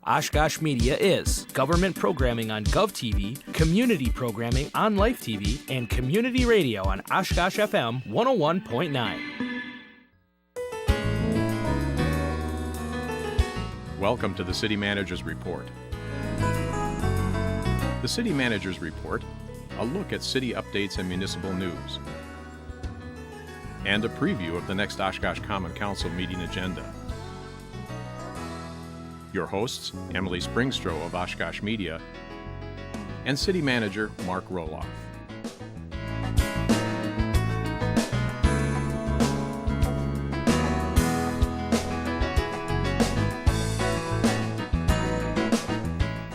Oshkosh Media is government programming on GovTV, community programming on Life TV, and community radio on Oshkosh FM 101.9. Welcome to the City Manager's Report. The City Manager's Report, a look at city updates and municipal news, and a preview of the next Oshkosh Common Council meeting agenda. Your hosts, Emily Springstrow of Oshkosh Media and City Manager Mark Rohloff.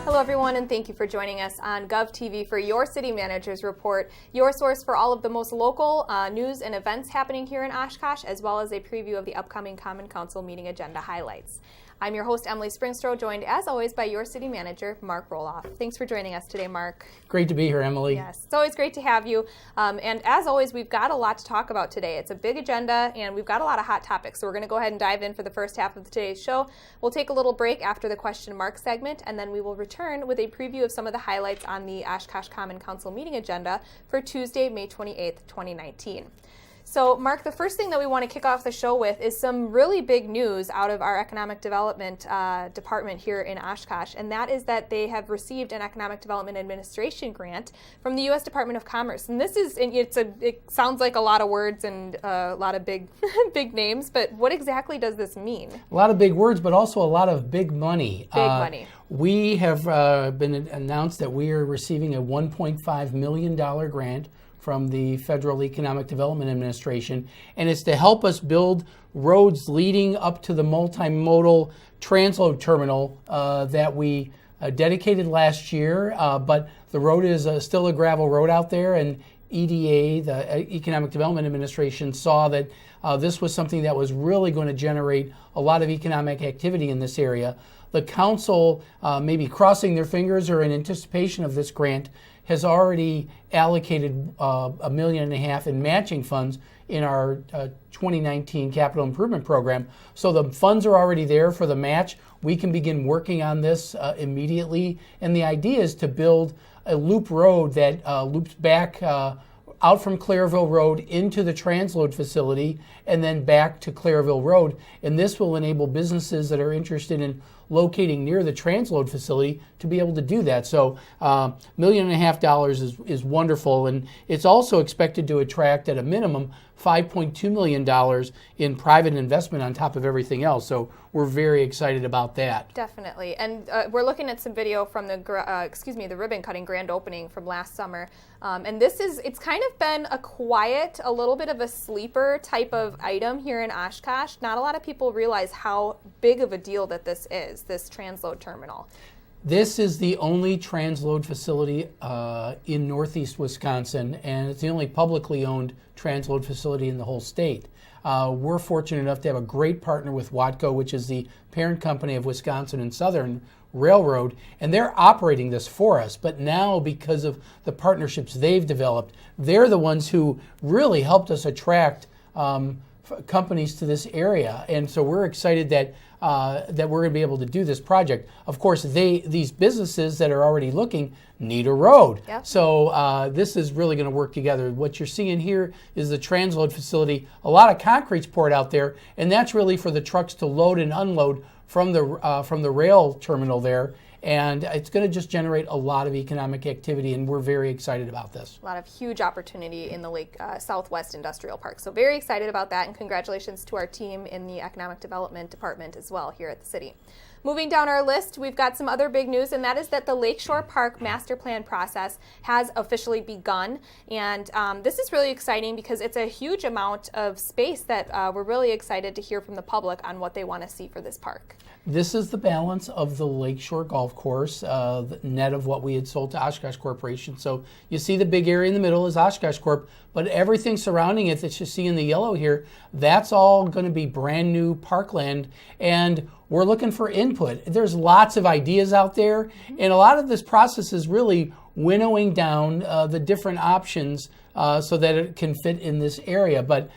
Hello everyone, and thank you for joining us on GovTV for your City Manager's Report, your source for all of the most local news and events happening here in Oshkosh, as well as a preview of the upcoming Common Council meeting agenda highlights. I'm your host, Emily Springstrow, joined as always by your City Manager, Mark Rohloff. Thanks for joining us today, Mark. Great to be here, Emily. Yes, it's always great to have you. And as always, we've got a lot to talk about today. It's a big agenda, and we've got a lot of hot topics. So we're going to go ahead and dive in for the first half of today's show. We'll take a little break after the question mark segment, and then we will return with a preview of some of the highlights on the Oshkosh Common Council meeting agenda for Tuesday, May 28th, 2019. So, Mark, the first thing that we want to kick off the show with is some really big news out of our Economic Development Department here in Oshkosh, and that is that they have received an Economic Development Administration grant from the U.S. Department of Commerce. And this is, it sounds like a lot of words and a lot of big, big names, but what exactly does this mean? A lot of big words, but also a lot of big money. Big money. We have been announced that we are receiving a $1.5 million grant from the Federal Economic Development Administration, and it's to help us build roads leading up to the multimodal transload terminal that we dedicated last year, but the road is still a gravel road out there, and EDA, the Economic Development Administration, saw that this was something that was really going to generate a lot of economic activity in this area. The council, maybe crossing their fingers or in anticipation of this grant, has already allocated $1.5 million in matching funds in our 2019 capital improvement program. So the funds are already there for the match. We can begin working on this immediately. And the idea is to build a loop road that loops back out from Clairville Road into the transload facility and then back to Clairville Road. And this will enable businesses that are interested in locating near the transload facility to be able to do that. So $1.5 million is wonderful, and it's also expected to attract at a minimum $5.2 million in private investment on top of everything else. So we're very excited about that. Definitely. And we're looking at some video from the ribbon cutting grand opening from last summer. And it's kind of been a quiet, a little bit of a sleeper type of item here in Oshkosh. Not a lot of people realize how big of a deal that this is, this transload terminal. This is the only transload facility in northeast Wisconsin, and it's the only publicly owned transload facility in the whole state. We're fortunate enough to have a great partner with Watco, which is the parent company of Wisconsin and Southern Railroad, and they're operating this for us. But now, because of the partnerships they've developed, they're the ones who really helped us attract companies to this area, and so we're excited that we're going to be able to do this project. Of course, these businesses that are already looking need a road. Yep. So this is really going to work together. What you're seeing here is the transload facility. A lot of concrete's poured out there, and that's really for the trucks to load and unload from the rail terminal there. And it's going to just generate a lot of economic activity, and we're very excited about this. A lot of huge opportunity in the Lake Southwest Industrial Park. So very excited about that, and congratulations to our team in the Economic Development Department as well here at the city. Moving down our list, we've got some other big news, and that is that the Lakeshore Park master plan process has officially begun. And this is really exciting because it's a huge amount of space that we're really excited to hear from the public on what they want to see for this park. This is the balance of the Lakeshore Golf Course, the net of what we had sold to Oshkosh Corporation. So you see the big area in the middle is Oshkosh Corp, but everything surrounding it that you see in the yellow here, that's all going to be brand new parkland, and we're looking for input. There's lots of ideas out there, and a lot of this process is really winnowing down the different options so that it can fit in this area. But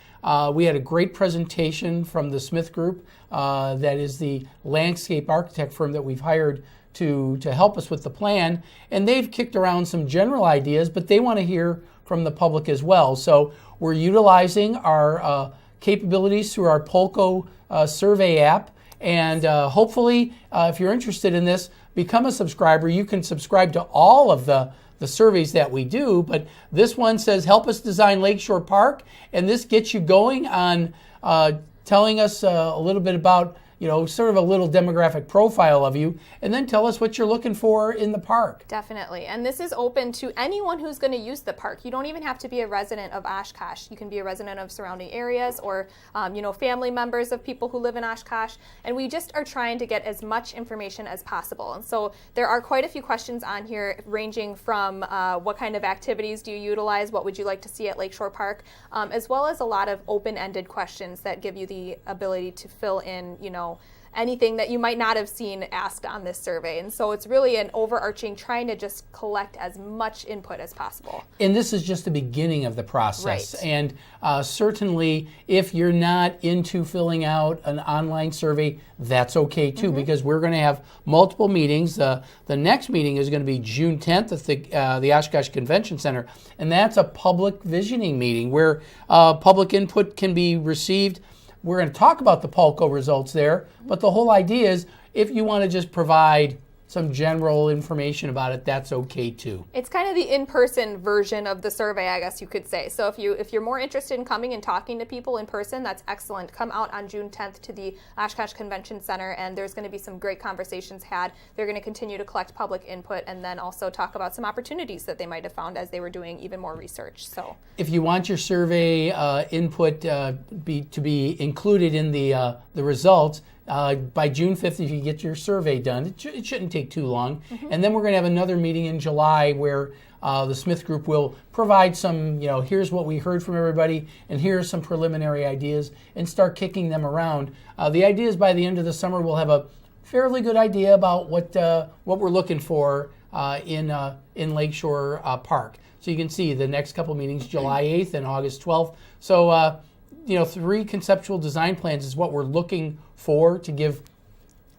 we had a great presentation from the Smith Group that is the landscape architect firm that we've hired to help us with the plan. And they've kicked around some general ideas, but they want to hear from the public as well. So we're utilizing our capabilities through our Polko survey app. And hopefully, if you're interested in this, become a subscriber. You can subscribe to all of the surveys that we do, but this one says, help us design Lakeshore Park, and this gets you going on telling us a little bit about, sort of a little demographic profile of you, and then tell us what you're looking for in the park. Definitely. And this is open to anyone who's going to use the park. You don't even have to be a resident of Oshkosh. You can be a resident of surrounding areas or, family members of people who live in Oshkosh. And we just are trying to get as much information as possible. And so there are quite a few questions on here ranging from what kind of activities do you utilize, what would you like to see at Lakeshore Park, as well as a lot of open-ended questions that give you the ability to fill in, anything that you might not have seen asked on this survey. And so it's really an overarching trying to just collect as much input as possible. And this is just the beginning of the process. Right. And certainly if you're not into filling out an online survey, that's okay too, because we're going to have multiple meetings. The next meeting is going to be June 10th at the Oshkosh Convention Center. And that's a public visioning meeting where public input can be received. We're going to talk about the Polko results there, but the whole idea is if you want to just provide some general information about it, that's okay too. It's kind of the in-person version of the survey, I guess you could say. So if you're more interested in coming and talking to people in person, that's excellent. Come out on June 10th to the Oshkosh Convention Center, and there's going to be some great conversations had. They're going to continue to collect public input and then also talk about some opportunities that they might have found as they were doing even more research. So if you want your survey input to be included in the results, by June 5th, if you get your survey done, it shouldn't take too long. And then we're going to have another meeting in July where the Smith Group will provide some, here's what we heard from everybody, and here's some preliminary ideas, and start kicking them around. The idea is by the end of the summer, we'll have a fairly good idea about what we're looking for in Lakeshore Park. So you can see the next couple meetings, July 8th and August 12th. So, 3 conceptual design plans is what we're looking for to give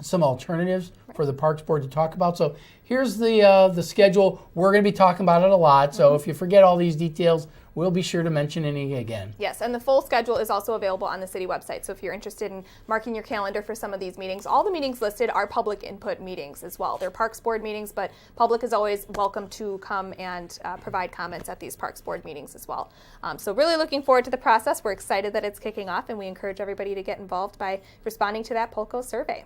some alternatives for the Parks Board to talk about. So here's the schedule. We're going to be talking about it a lot. So if you forget all these details, we'll be sure to mention any again. Yes, and the full schedule is also available on the city website. So if you're interested in marking your calendar for some of these meetings, all the meetings listed are public input meetings as well. They're Parks Board meetings, but public is always welcome to come and provide comments at these Parks Board meetings as well. So really looking forward to the process. We're excited that it's kicking off, and we encourage everybody to get involved by responding to that Polko survey.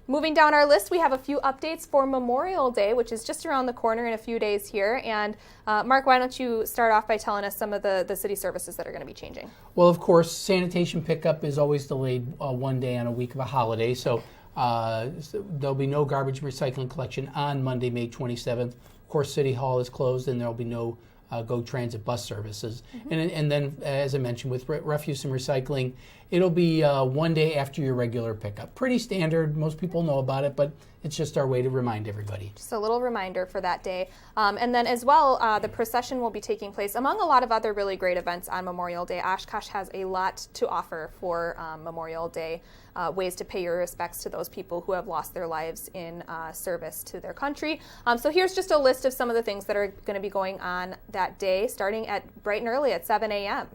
Moving down our list, we have a few updates for Memorial Day, which is just around the corner in a few days here. And Mark, why don't you start off by telling us some of the city services that are going to be changing? Well, of course, sanitation pickup is always delayed one day on a week of a holiday. So there'll be no garbage recycling collection on Monday, May 27th. Of course, City Hall is closed, and there'll be no GO Transit bus services. And then, as I mentioned, with refuse and recycling, it'll be one day after your regular pickup. Pretty standard. Most people know about it, but it's just our way to remind everybody. Just a little reminder for that day. And then as well, the procession will be taking place among a lot of other really great events on Memorial Day. Oshkosh has a lot to offer for Memorial Day, ways to pay your respects to those people who have lost their lives in service to their country. So here's just a list of some of the things that are going to be going on that day, starting at bright and early at 7 a.m.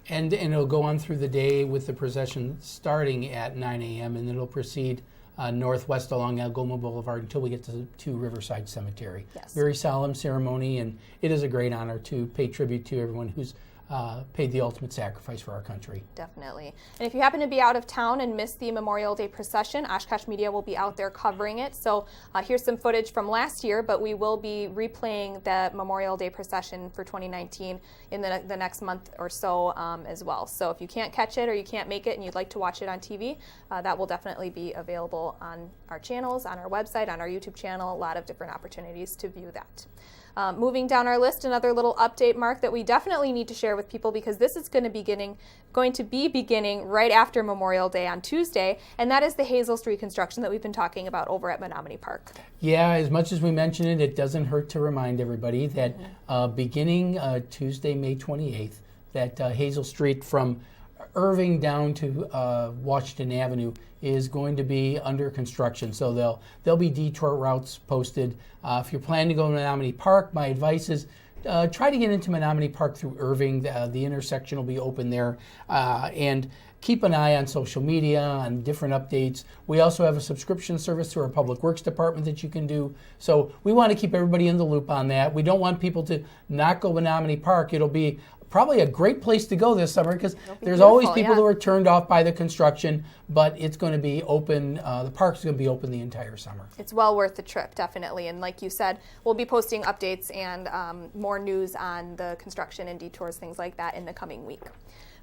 And it'll go on through the day with the procession starting at 9 a.m. and it'll proceed northwest along Algoma Boulevard until we get to Riverside Cemetery. Yes. Very solemn ceremony, and it is a great honor to pay tribute to everyone who's paid the ultimate sacrifice for our country. Definitely. And if you happen to be out of town and miss the Memorial Day procession, Oshkosh Media will be out there covering it. So here's some footage from last year, but we will be replaying the Memorial Day procession for 2019 in the next month or so as well. So if you can't catch it or you can't make it and you'd like to watch it on TV, that will definitely be available on our channels, on our website, on our YouTube channel, a lot of different opportunities to view that. Moving down our list, another little update, Mark, that we definitely need to share with people because this is going to be beginning right after Memorial Day on Tuesday, and that is the Hazel Street construction that we've been talking about over at Menominee Park. Yeah, as much as we mention it, it doesn't hurt to remind everybody that beginning Tuesday, May 28th, that Hazel Street from Irving down to Washington Avenue is going to be under construction, so there'll be detour routes posted. If you're planning to go to Menominee Park, my advice is try to get into Menominee Park through Irving. The intersection will be open there, and keep an eye on social media, on different updates. We also have a subscription service to our Public Works Department that you can do. So we want to keep everybody in the loop on that. We don't want people to not go Menominee Park. It'll be probably a great place to go this summer because there's always people who are turned off by the construction, but it's going to be open. The park's going to be open the entire summer. It's well worth the trip, definitely. And like you said, we'll be posting updates and more news on the construction and detours, things like that in the coming week.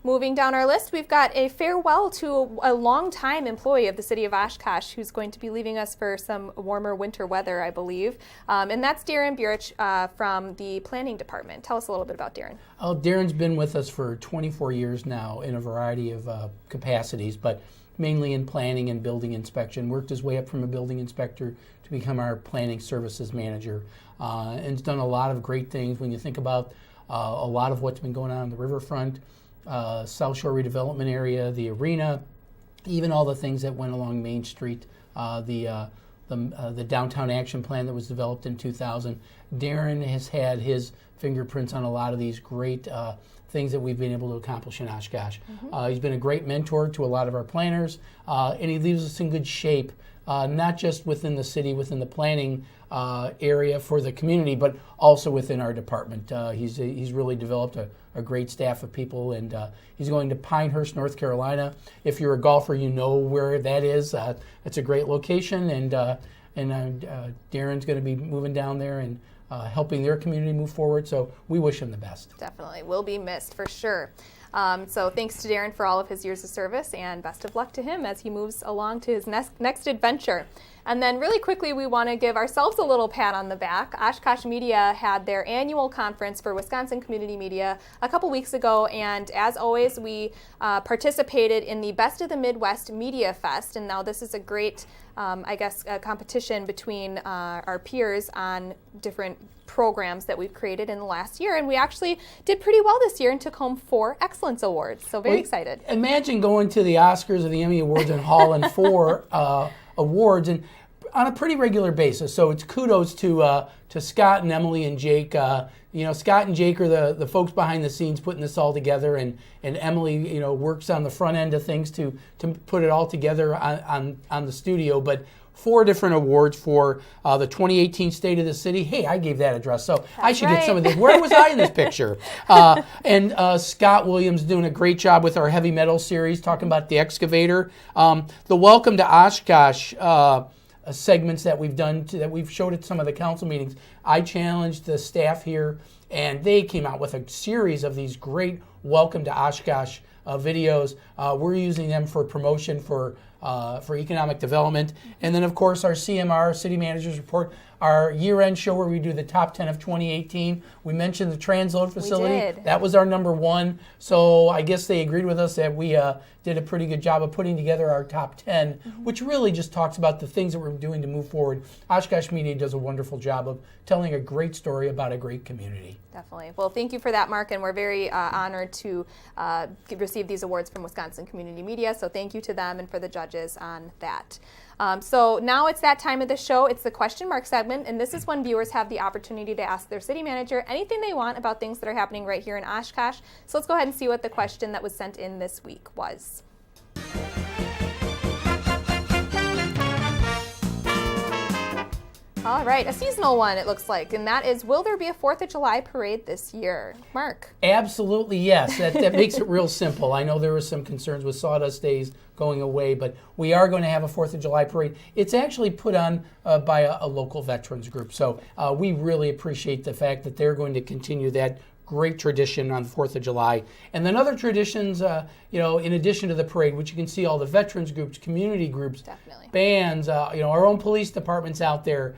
Moving down our list, we've got a farewell to a longtime employee of the city of Oshkosh who's going to be leaving us for some warmer winter weather, I believe. And that's Darren Burich from the planning department. Tell us a little bit about Darren. Oh, Darren's been with us for 24 years now in a variety of capacities, but mainly in planning and building inspection. Worked his way up from a building inspector to become our planning services manager. And has done a lot of great things when you think about a lot of what's been going on the riverfront, South Shore redevelopment area, the arena, even all the things that went along Main Street, the downtown action plan that was developed in 2000. Darren has had his fingerprints on a lot of these great things that we've been able to accomplish in Oshkosh. He's been a great mentor to a lot of our planners, and he leaves us in good shape, not just within the city, within the planning area for the community, but also within our department. He's really developed a great staff of people, and he's going to Pinehurst, North Carolina. If you're a golfer, you know where that is. It's a great location, and Darren's going to be moving down there and helping their community move forward, so we wish him the best. Definitely. Will be missed for sure. So thanks to Darren for all of his years of service, and best of luck to him as he moves along to his next adventure. And then really quickly, we want to give ourselves a little pat on the back. Oshkosh Media had their annual conference for Wisconsin Community Media a couple weeks ago, and as always, we participated in the Best of the Midwest Media Fest, and now this is a great, a competition between our peers on different programs that we've created in the last year, and we actually did pretty well this year and took home 4 Excellence Awards, so very excited. Imagine going to the Oscars or the Emmy Awards and hauling 4 awards, and on a pretty regular basis. So it's kudos to Scott and Emily and Jake. Scott and Jake are the folks behind the scenes putting this all together, and Emily, works on the front end of things to put it all together on the studio. But 4 different awards for the 2018 State of the City. Hey, I gave that address, so I should get some of this. Where was I in this picture? And Scott Williams doing a great job with our heavy metal series, talking about the excavator. The Welcome to Oshkosh segments that we've done, that we've showed at some of the council meetings. I challenged the staff here, and they came out with a series of these great Welcome to Oshkosh videos. We're using them for promotion for economic development. And then, of course, our CMR, City Manager's Report, our year-end show where we do the top 10 of 2018. We mentioned the transload facility. We did. That was our number 1. So I guess they agreed with us that we did a pretty good job of putting together our top 10, which really just talks about the things that we're doing to move forward. Oshkosh Media does a wonderful job of telling a great story about a great community. Definitely. Well, thank you for that, Mark, and we're very honored to receive these awards from Wisconsin Community Media, so thank you to them and for the judges on that. So now it's that time of the show. It's the question mark segment, and this is when viewers have the opportunity to ask their city manager anything they want about things that are happening right here in Oshkosh. So let's go ahead and see what the question that was sent in this week was. All right, a seasonal one it looks like, and that is, will there be a 4th of July parade this year? Mark? Absolutely, yes. That makes it real simple. I know there were some concerns with Sawdust Days going away, but we are going to have a 4th of July parade. It's actually put on by a local veterans group, so we really appreciate the fact that they're going to continue that great tradition on the 4th of July. And then other traditions, in addition to the parade, which you can see all the veterans groups, community groups, Definitely. bands, our own police departments out there,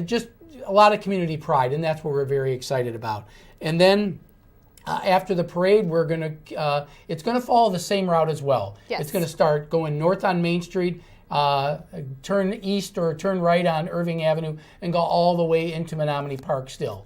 just a lot of community pride, and that's what we're very excited about. And then after the parade, it's going to follow the same route as well. Yes. It's going to start going north on Main Street, turn east or turn right on Irving Avenue, and go all the way into Menominee Park still.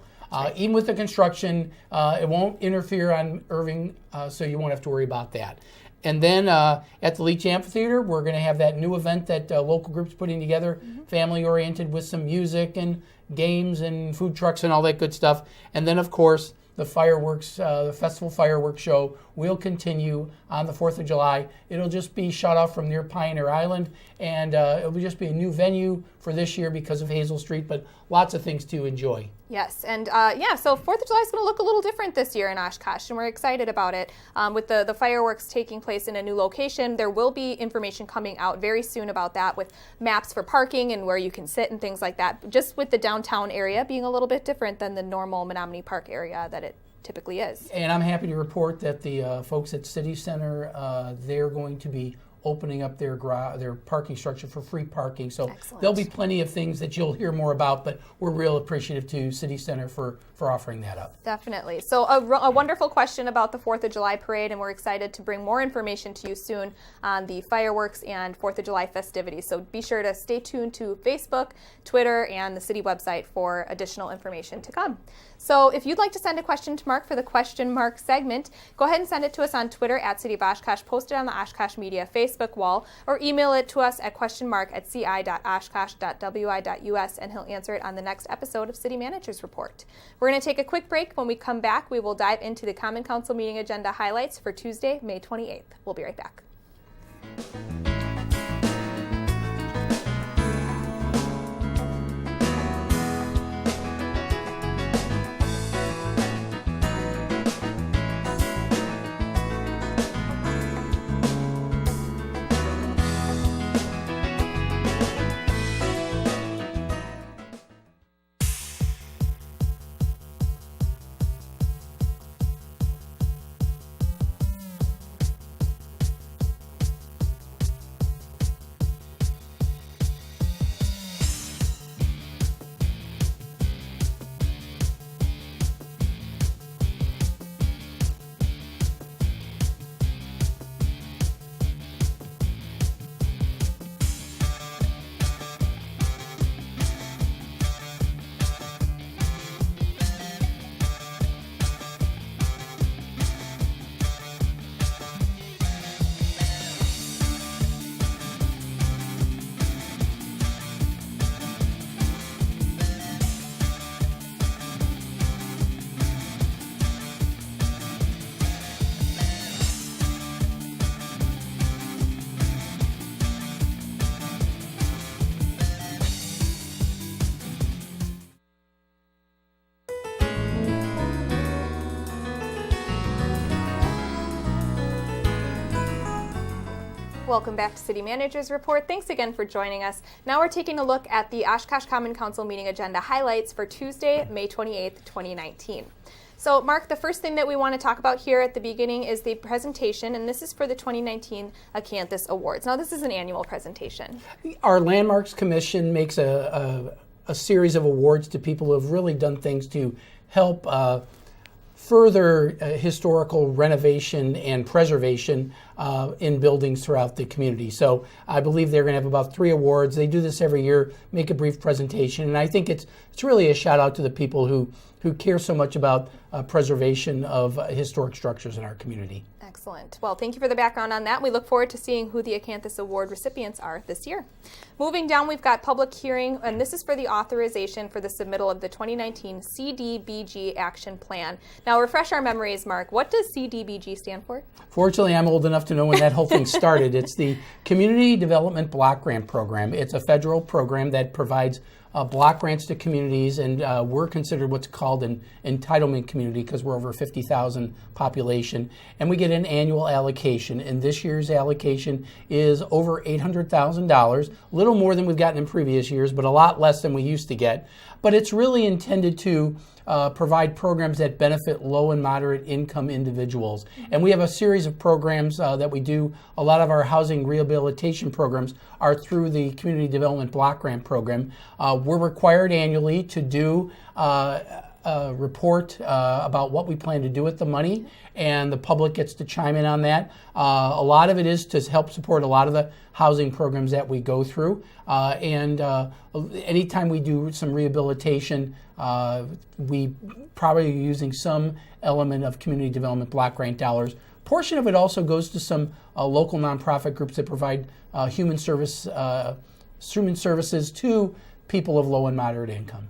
Even with the construction, it won't interfere on Irving, so you won't have to worry about that. And then at the Leach Amphitheater, we're going to have that new event that local groups putting together, family-oriented with some music and games and food trucks and all that good stuff. And then, of course, the fireworks, the festival fireworks show will continue on the 4th of July. It'll just be shut off from near Pioneer Island, and it'll just be a new venue for this year because of Hazel Street, but lots of things to enjoy. Yes, and so 4th of July is going to look a little different this year in Oshkosh, and we're excited about it. With the fireworks taking place in a new location, there will be information coming out very soon about that with maps for parking and where you can sit and things like that, just with the downtown area being a little bit different than the normal Menominee Park area that it typically is. And I'm happy to report that the folks at City Center, they're going to be opening up their parking structure for free parking. So Excellent. There'll be plenty of things that you'll hear more about, but we're real appreciative to City Center for offering that up. Definitely. So a wonderful question about the 4th of July parade, and we're excited to bring more information to you soon on the fireworks and 4th of July festivities. So be sure to stay tuned to Facebook, Twitter, and the city website for additional information to come. So if you'd like to send a question to Mark for the Question Mark segment, go ahead and send it to us on Twitter at City of Oshkosh, post it on the Oshkosh Media Facebook wall, or email it to us at questionmark@ci.oshkosh.wi.us, and he'll answer it on the next episode of City Manager's Report. We're going to take a quick break. When we come back, we will dive into the Common Council meeting agenda highlights for Tuesday, May 28th. We'll be right back. Welcome back to City Manager's Report. Thanks again for joining us. Now we're taking a look at the Oshkosh Common Council meeting agenda highlights for Tuesday, May 28th, 2019. So, Mark, the first thing that we want to talk about here at the beginning is the presentation, and this is for the 2019 Acanthus Awards. Now, this is an annual presentation. Our Landmarks Commission makes a series of awards to people who have really done things to help further historical renovation and preservation in buildings throughout the community. So I believe they're going to have about 3 awards. They do this every year, make a brief presentation, and I think it's really a shout out to the people who care so much about preservation of historic structures in our community. Excellent. Well, thank you for the background on that. We look forward to seeing who the Acanthus Award recipients are this year. Moving down, we've got public hearing, and this is for the authorization for the submittal of the 2019 CDBG Action Plan. Now, refresh our memories, Mark. What does CDBG stand for? Fortunately, I'm old enough to know when that whole thing started. It's the Community Development Block Grant Program. It's a federal program that provides block grants to communities, and we're considered what's called an entitlement community because we're over 50,000 population, and we get an annual allocation, and this year's allocation is over $800,000, a little more than we've gotten in previous years, but a lot less than we used to get. But it's really intended to provide programs that benefit low and moderate income individuals. And we have a series of programs that we do. A lot of our housing rehabilitation programs are through the Community Development Block Grant Program. We're required annually to do report about what we plan to do with the money, and the public gets to chime in on that. A lot of it is to help support a lot of the housing programs that we go through. And anytime we do some rehabilitation, we probably are using some element of community development block grant dollars. Portion of it also goes to some local nonprofit groups that provide human services to people of low and moderate income.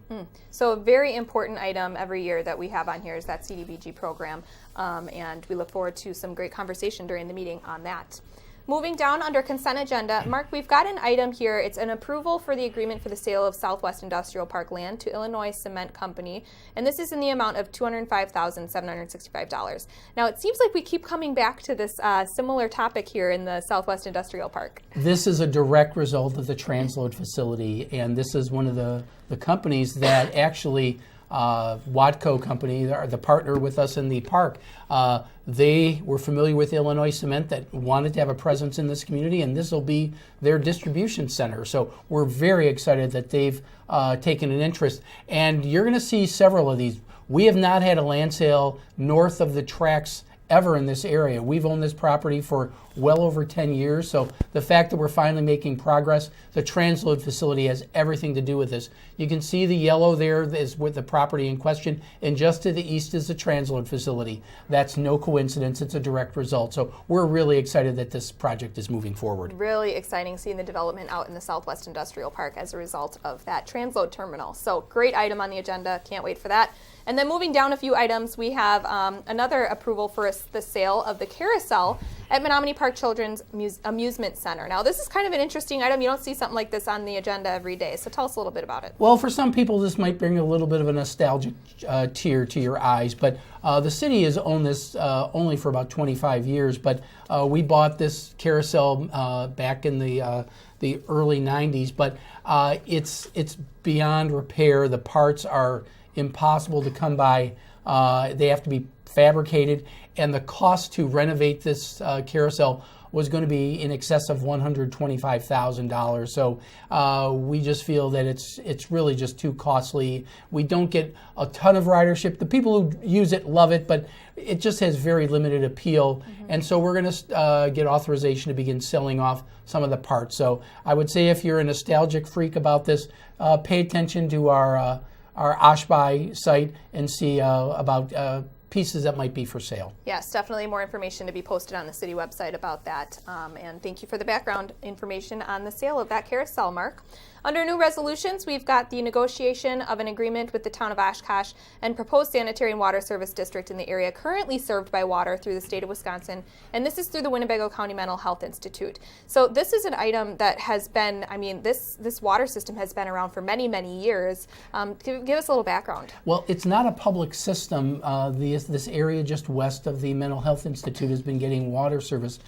So a very important item every year that we have on here is that CDBG program, and we look forward to some great conversation during the meeting on that. Moving down under consent agenda, Mark, we've got an item here. It's an approval for the agreement for the sale of Southwest Industrial Park land to Illinois Cement Company, and this is in the amount of $205,765. Now, it seems like we keep coming back to this similar topic here in the Southwest Industrial Park. This is a direct result of the transload facility, and this is one of the companies that actually Watco company, the partner with us in the park, they were familiar with Illinois Cement that wanted to have a presence in this community, and this will be their distribution center. So we're very excited that they've taken an interest. And you're going to see several of these. We have not had a land sale north of the tracks ever in this area. We've owned this property for well over 10 years, so the fact that we're finally making progress, the transload facility has everything to do with this. You can see the yellow there is with the property in question, and just to the east is the transload facility. That's no coincidence, it's a direct result. So we're really excited that this project is moving forward. Really exciting seeing the development out in the Southwest Industrial Park as a result of that transload terminal. So great item on the agenda, can't wait for that. And then moving down a few items, we have another approval for the sale of the carousel at Menominee Park Children's Amusement Center. Now, this is kind of an interesting item. You don't see something like this on the agenda every day. So tell us a little bit about it. Well, for some people, this might bring a little bit of a nostalgic tear to your eyes, but the city has owned this only for about 25 years, but we bought this carousel back in the early 90s, but it's beyond repair. The parts are impossible to come by. They have to be fabricated, and the cost to renovate this carousel was going to be in excess of $125,000. So we just feel that it's really just too costly. We don't get a ton of ridership. The people who use it love it, but it just has very limited appeal. Mm-hmm. And so we're going to get authorization to begin selling off some of the parts. So I would say if you're a nostalgic freak about this, pay attention to our Oshkosh site and see about pieces that might be for sale. Yes, definitely more information to be posted on the city website about that. And thank you for the background information on the sale of that carousel, Mark. Under new resolutions, we've got the negotiation of an agreement with the town of Oshkosh and proposed sanitary and water service district in the area currently served by water through the state of Wisconsin, and this is through the Winnebago County Mental Health Institute. So this is an item that has been, this water system has been around for many, many years. Give us a little background. Well, it's not a public system. This area just west of the Mental Health Institute has been getting water service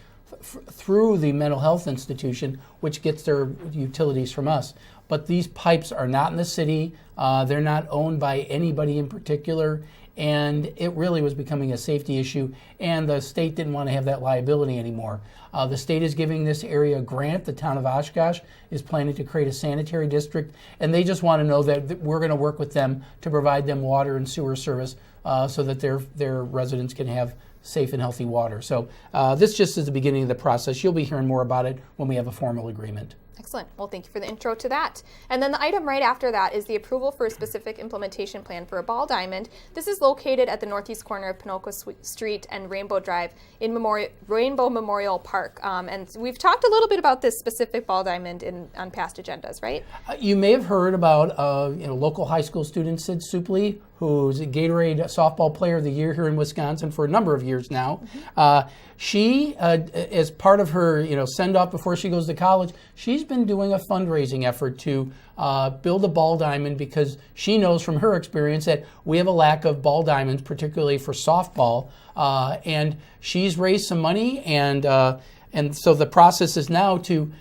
through the mental health institution, which gets their utilities from us. But these pipes are not in the city. They're not owned by anybody in particular, and it really was becoming a safety issue, and the state didn't want to have that liability anymore. The state is giving this area a grant. The town of Oshkosh is planning to create a sanitary district, and they just want to know that we're going to work with them to provide them water and sewer service so that their residents can have safe and healthy water. So this just is the beginning of the process. You'll be hearing more about it when we have a formal agreement. Excellent. Well, thank you for the intro to that. And then the item right after that is the approval for a specific implementation plan for a ball diamond. This is located at the northeast corner of Pinocchio Street and Rainbow Drive in Rainbow Memorial Park. And we've talked a little bit about this specific ball diamond on past agendas, right? You may have heard about local high school student Sid Supley, who's a Gatorade softball player of the year here in Wisconsin for a number of years now. Mm-hmm. She, as part of her send-off before she goes to college, she's been doing a fundraising effort to build a ball diamond because she knows from her experience that we have a lack of ball diamonds, particularly for softball. And she's raised some money, and so the process is now to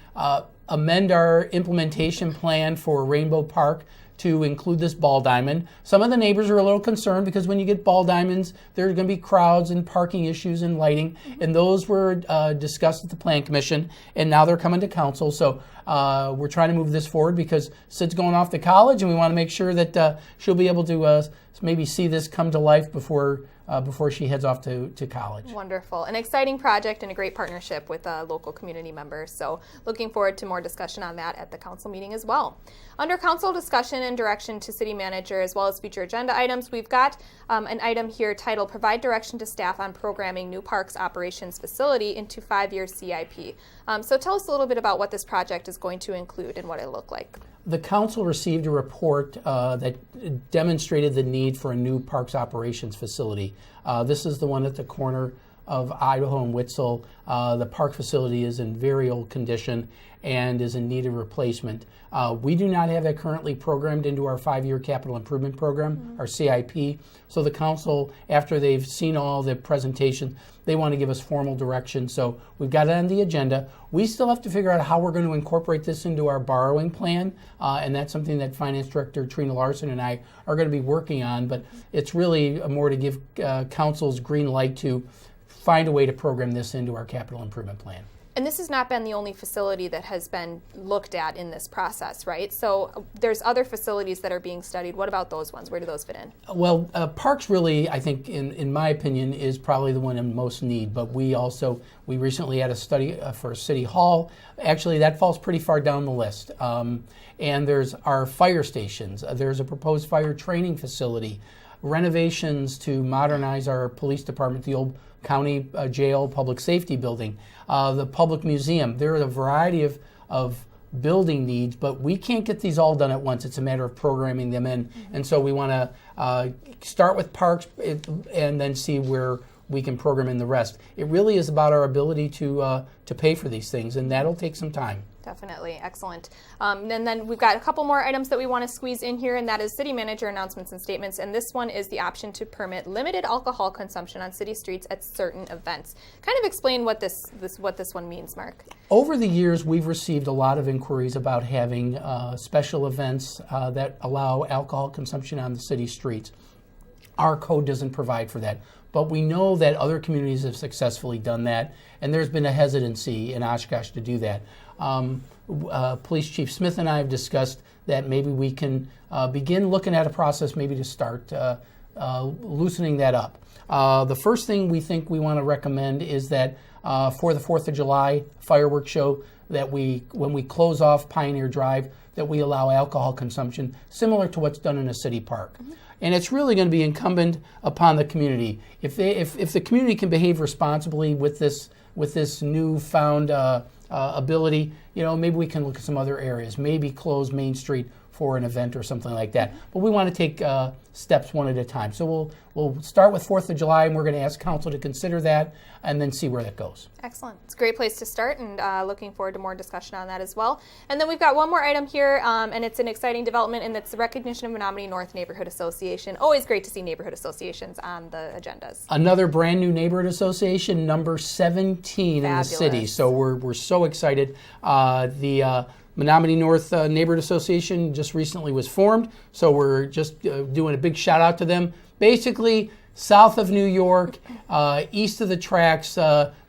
amend our implementation plan for Rainbow Park to include this ball diamond. Some of the neighbors are a little concerned because when you get ball diamonds, there's going to be crowds and parking issues and lighting, and those were discussed at the Plan Commission, and now they're coming to council. So we're trying to move this forward because Sid's going off to college, and we want to make sure that she'll be able to maybe see this come to life before she heads off to college. Wonderful. An exciting project and a great partnership with local community members. So looking forward to more discussion on that at the council meeting as well. Under council discussion and direction to city manager as well as future agenda items, we've got an item here titled Provide Direction to Staff on Programming New Parks Operations Facility into 5-year CIP. So tell us a little bit about what this project is going to include and what it'll look like. The council received a report that demonstrated the need for a new parks operations facility. This is the one at the corner of Idaho and Witzel. The park facility is in very old condition and is in need of replacement. We do not have it currently programmed into our 5-year capital improvement program, our CIP. So the council, after they've seen all the presentation, they want to give us formal direction. So we've got it on the agenda. We still have to figure out how we're going to incorporate this into our borrowing plan, and that's something that Finance Director Trina Larson and I are going to be working on. But it's really more to give council's green light to find a way to program this into our capital improvement plan. And this has not been the only facility that has been looked at in this process, right? So there's other facilities that are being studied. What about those ones? Where do those fit in? Well, parks really, I think, in my opinion, is probably the one in most need. But we recently had a study for City Hall. Actually, that falls pretty far down the list. And there's our fire stations. There's a proposed fire training facility. Renovations to modernize our police department, the old county jail public safety building, the public museum. There are a variety of building needs, but we can't get these all done at once. It's a matter of programming them in. And so we want to start with parks and then see where we can program in the rest. It really is about our ability to pay for these things, and that'll take some time. Definitely. Excellent. And then we've got a couple more items that we want to squeeze in here, and that is city manager announcements and statements. And this one is the option to permit limited alcohol consumption on city streets at certain events. Kind of explain what this one means, Mark. Over the years, we've received a lot of inquiries about having special events that allow alcohol consumption on the city streets. Our code doesn't provide for that. But we know that other communities have successfully done that, and there's been a hesitancy in Oshkosh to do that. Police Chief Smith and I have discussed that maybe we can begin looking at a process maybe to start loosening that up. The first thing we think we want to recommend is that for the 4th of July fireworks show, that when we close off Pioneer Drive, that we allow alcohol consumption similar to what's done in a city park. Mm-hmm. And it's really going to be incumbent upon the community. If the community can behave responsibly with this newfound ability, maybe we can look at some other areas. Maybe close Main Street for an event or something like that. But we want to take steps one at a time. So we'll start with 4th of July, and we're going to ask council to consider that and then see where that goes. Excellent. It's a great place to start, and looking forward to more discussion on that as well. And then we've got one more item here, and it's an exciting development, and it's the recognition of Menominee North Neighborhood Association. Always great to see neighborhood associations on the agendas. Another brand new neighborhood association, number 17 Fabulous. In the city. So we're so excited. The Menominee North Neighborhood Association just recently was formed, so we're just doing a big shout out to them. Basically, south of New York, east of the tracks,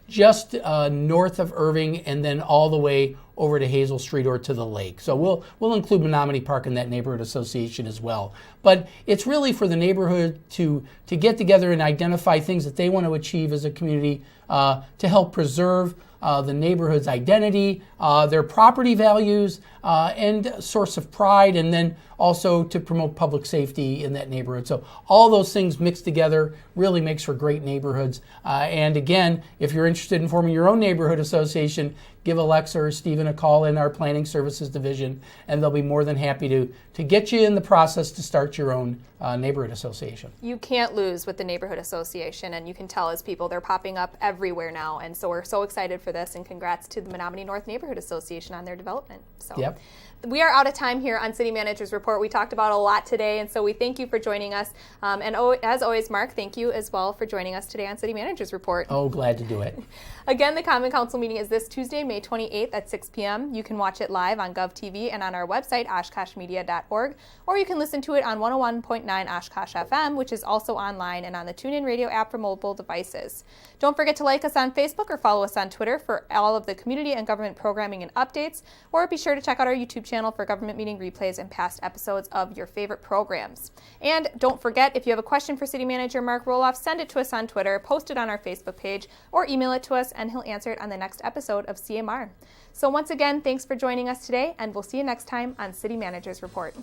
just north of Irving, and then all the way over to Hazel Street or to the lake. So we'll include Menominee Park in that neighborhood association as well. But it's really for the neighborhood to get together and identify things that they want to achieve as a community to help preserve the neighborhood's identity, their property values, and source of pride, and then also to promote public safety in that neighborhood. So all those things mixed together really makes for great neighborhoods. And again, if you're interested in forming your own neighborhood association, give Alexa or Stephen a call in our Planning Services Division, and they'll be more than happy to get you in the process to start your own neighborhood association. You can't lose with the neighborhood association, and you can tell as people, they're popping up everywhere now, and so we're so excited for this, and congrats to the Menominee North Neighborhood Association on their development. So. Yep. We are out of time here on City Manager's Report. We talked about a lot today, and so we thank you for joining us. And as always, Mark, thank you as well for joining us today on City Manager's Report. Oh, glad to do it. Again, the Common Council meeting is this Tuesday, May May 28th at 6 p.m. You can watch it live on GovTV and on our website, oshkoshmedia.org, or you can listen to it on 101.9 Oshkosh FM, which is also online and on the TuneIn Radio app for mobile devices. Don't forget to like us on Facebook or follow us on Twitter for all of the community and government programming and updates, or be sure to check out our YouTube channel for government meeting replays and past episodes of your favorite programs. And don't forget, if you have a question for City Manager Mark Rohloff, send it to us on Twitter, post it on our Facebook page, or email it to us, and he'll answer it on the next episode of CMR. So once again, thanks for joining us today, and we'll see you next time on City Manager's Report.